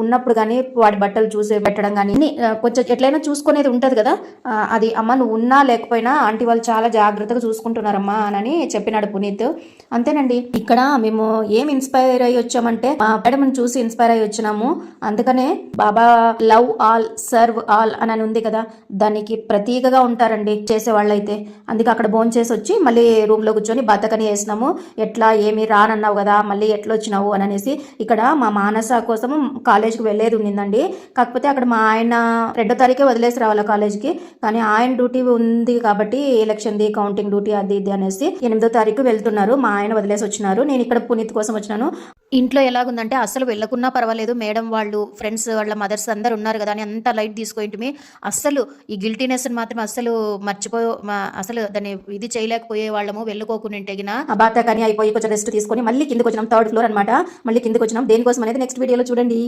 ఉన్నప్పుడు కానీ వాడి బట్టలు చూసి పెట్టడం కానీ కొంచెం ఎట్లయినా చూసుకునేది ఉంటుంది కదా. అది అమ్మ నువ్వు ఉన్నా లేకపోయినా ఆంటీ వాళ్ళు చాలా జాగ్రత్తగా చూసుకుంటున్నారమ్మా అని చెప్పినాడు పునీత్. అంతేనండి. ఇక్కడ మేము ఏం ఇన్స్పైర్ అయ్యి వచ్చామంటే మా మేడం చూసి ఇన్స్పైర్ అయ్యి వచ్చినాము. అందుకనే బాబా లవ్ ఆల్ సర్వ్ ఆల్ అని ఉంది కదా, దానికి ప్రతీకగా ఉంటారండి చేసే వాళ్ళైతే. అందుకే అక్కడ భోజనం చేసి వచ్చి మళ్ళీ రూమ్ లో కూర్చొని బతకని వేసినాము. ఎట్లా ఏమి రానన్నావు కదా మళ్ళీ ఎట్లా వచ్చినావు అని అనేసి. ఇక్కడ మా మానస కోసం కాలేజ్కి వెళ్ళేది ఉండిందండి. కాకపోతే అక్కడ మా ఆయన 2వ తారీఖే వదిలేసి రావాలి కాలేజ్కి. కానీ ఆయన డ్యూటీ ఉంది కాబట్టి ఎలక్షన్ది కౌంటింగ్ డ్యూటీ అది ఇది అనేసి 8వ తారీఖు వెళ్తున్నారు. మా ఆయన వదిలేసి వచ్చినారు. నేను ఇక్కడ పునీత్ కోసం వచ్చినాను. ఇంట్లో ఎలాగుందంటే అస్సలు వెళ్ళకున్నా పర్వాలేదు, మేడం వాళ్ళు ఫ్రెండ్స్ వాళ్ళ మదర్స్ అందరు ఉన్నారు కదా అని అంత లైట్ తీసుకోయింటిమి. అస్సలు ఈ గిల్టీనెస్ మాత్రం అస్సలు అసలు దాన్ని ఇది చేయలేకపోయే వాళ్ళము. వెళ్ళుకోకుండా తెగిన బాత కానీ అయిపోయి కొంచెం రెస్ట్ తీసుకొని మళ్ళీ కిందకి వచ్చినాం. 3rd ఫ్లోర్ అనమాట. మళ్ళీ కిందకి వచ్చినాం. దేనికోసం అనేది నెక్స్ట్ వీడియోలో చూడండి.